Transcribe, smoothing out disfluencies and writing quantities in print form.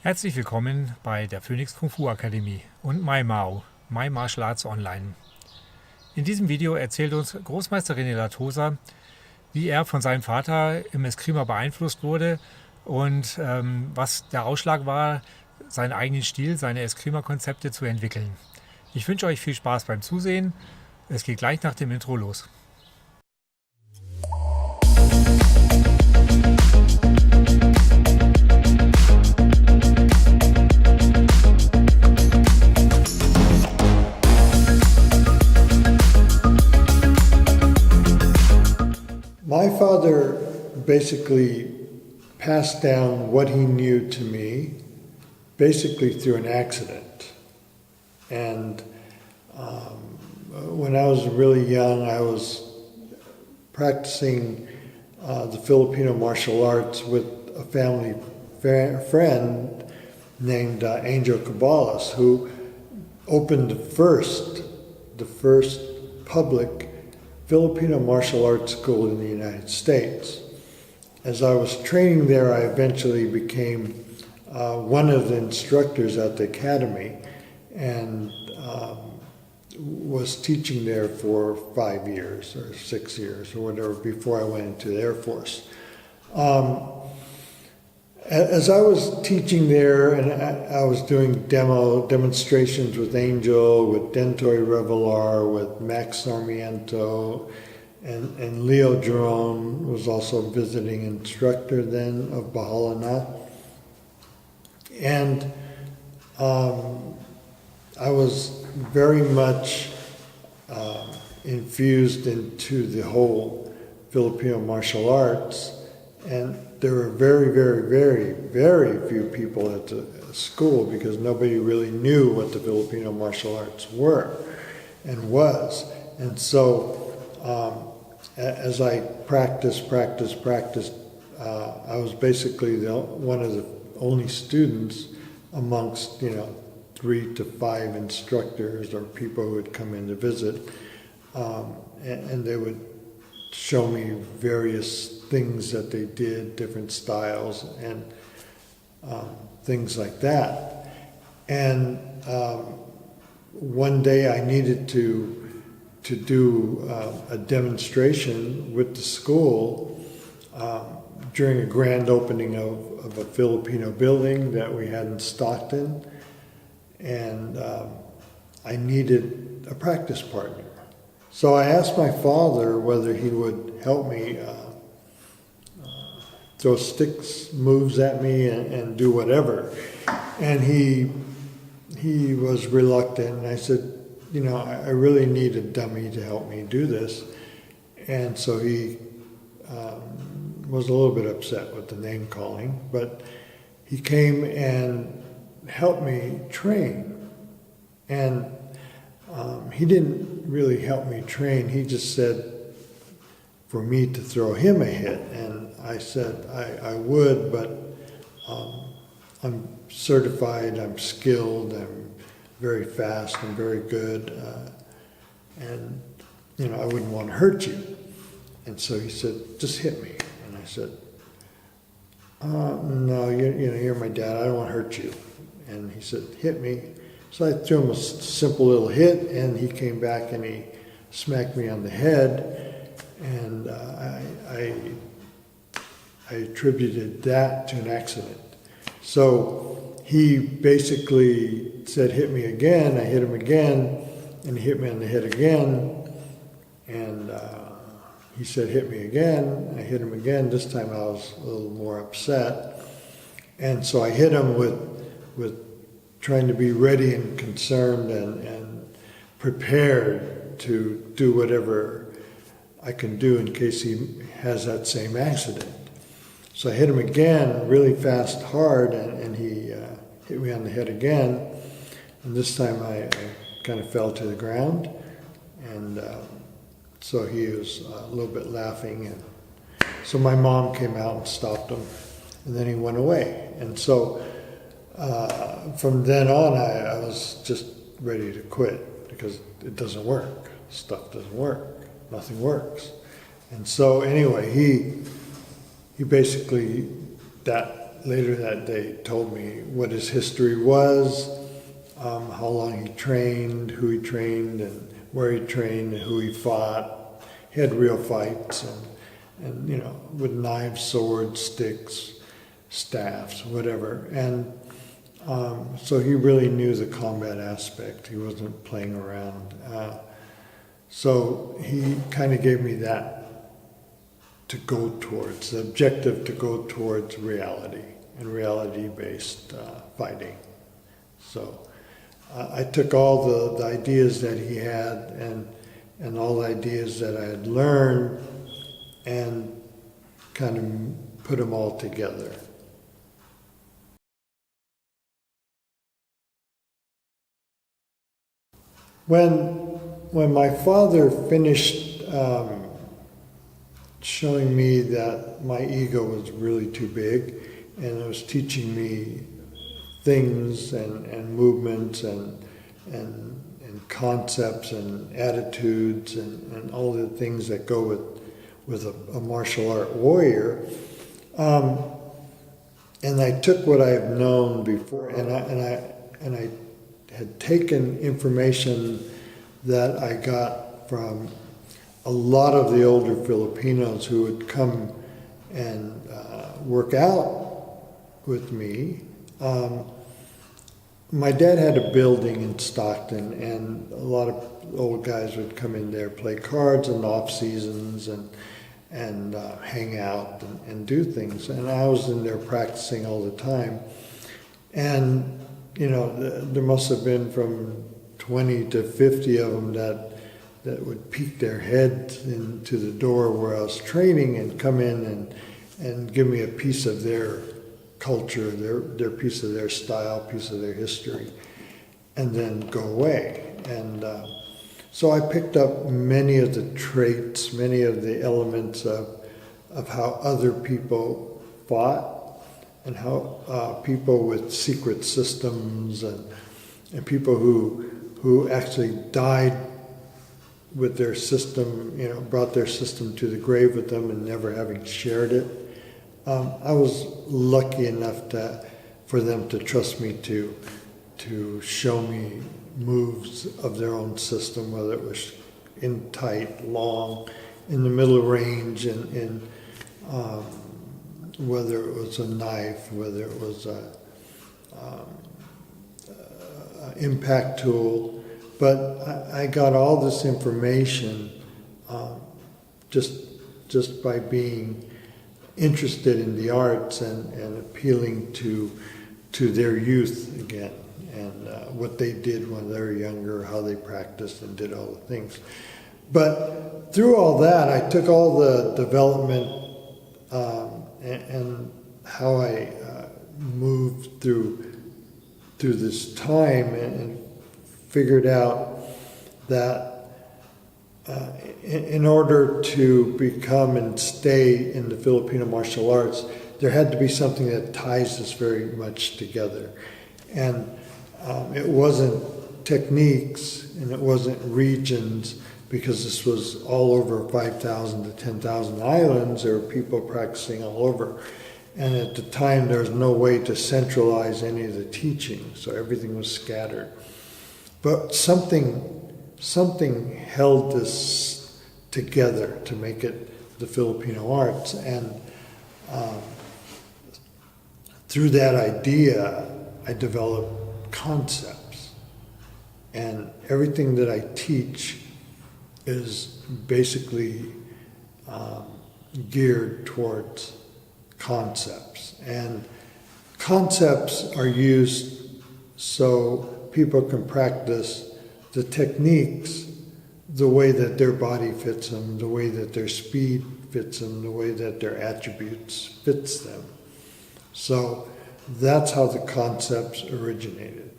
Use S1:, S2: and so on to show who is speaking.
S1: Herzlich willkommen bei der Phoenix Kung Fu Akademie und My Mao, My Martial Arts Online. In diesem Video erzählt uns Großmeister Rene Latosa, wie er von seinem Vater im Eskrima beeinflusst wurde und was der Ausschlag war, seinen eigenen Stil, seine Eskrima-Konzepte zu entwickeln. Ich wünsche euch viel Spaß beim Zusehen. Es geht gleich nach dem Intro los.
S2: My father basically passed down what he knew to me, basically through an accident. And when I was really young, I was practicing the Filipino martial arts with a family friend named Angel Cabalas, who opened the first public Filipino martial arts school in the United States. As I was training there, I eventually became one of the instructors at the academy and was teaching there for 5 years or 6 years or whatever before I went into the Air Force. As I was teaching there, and I was doing demonstrations with Angel, with Dentoy Revelar, with Max Sarmiento, and Leo Jerome was also a visiting instructor then of Bahalana. And I was very much infused into the whole Filipino martial arts, and there were very, very, very, very few people at the school because nobody really knew what the Filipino martial arts were and was. And so as I practiced, I was basically one of the only students amongst, 3 to 5 instructors or people who would come in to visit. And they would show me various things that they did, different styles and things like that. And one day I needed to do a demonstration with the school during a grand opening of a Filipino building that we had in Stockton. And I needed a practice partner. So I asked my father whether he would help me throw sticks moves at me and do whatever. And he was reluctant, and I said, I really need a dummy to help me do this. And so he was a little bit upset with the name calling, but he came and helped me train. And he didn't really help me train. He just said for me to throw him a hit. And I said I would, but I'm certified, I'm skilled, I'm very fast, I'm very good. And, I wouldn't want to hurt you. And so he said, just hit me. And I said, no, you're my dad, I don't want to hurt you. And he said, hit me. So I threw him a simple little hit, and he came back and he smacked me on the head. And I attributed that to an accident. So he basically said, hit me again. I hit him again, and he hit me on the head again. And he said, hit me again. I hit him again. This time I was a little more upset. And so I hit him with trying to be ready and concerned and prepared to do whatever I can do in case he has that same accident. So I hit him again really fast, hard, and he hit me on the head again. And this time I kind of fell to the ground. And so he was a little bit laughing. And so my mom came out and stopped him. And then he went away. And so from then on, I was just ready to quit because it doesn't work. Stuff doesn't work. Nothing works. And so anyway, he basically, that later that day told me what his history was, how long he trained, who he trained, and where he trained, and who he fought. He had real fights, and you know, with knives, swords, sticks, staffs, whatever. And so he really knew the combat aspect. He wasn't playing around. So he kind of gave me that to go towards, the objective to go towards reality and reality-based fighting. So I took all the ideas that he had and all the ideas that I had learned and kind of put them all together. When my father finished showing me that my ego was really too big, and it was teaching me things and movements and concepts and attitudes and all the things that go with a martial art warrior. And I took what I had known before, and I had taken information that I got from a lot of the older Filipinos who would come and work out with me. My dad had a building in Stockton, and a lot of old guys would come in there, play cards in off seasons, and hang out and do things. And I was in there practicing all the time. And you know, there must have been from 20 to 50 of them that would peek their heads into the door where I was training and come in and give me a piece of their culture, their piece of their style, piece of their history, and then go away. And so I picked up many of the traits, many of the elements of how other people fought, and how people with secret systems and people who actually died with their system, you know, brought their system to the grave with them and never having shared it. I was lucky enough for them to trust me to show me moves of their own system, whether it was in tight, long, in the middle range, and whether it was a knife, whether it was a impact tool. But I got all this information just by being interested in the arts and appealing to their youth again, and what they did when they were younger, how they practiced and did all the things. But through all that, I took all the development and how I moved through this time and figured out that in order to become and stay in the Filipino martial arts, there had to be something that ties us very much together. And it wasn't techniques and it wasn't regions, because this was all over 5,000 to 10,000 islands. There were people practicing all over. And at the time, there was no way to centralize any of the teaching, so everything was scattered. But something held this together to make it the Filipino arts. And through that idea, I developed concepts. And everything that I teach is basically geared towards concepts. And concepts are used so people can practice the techniques the way that their body fits them, the way that their speed fits them, the way that their attributes fits them. So that's how the concepts originated.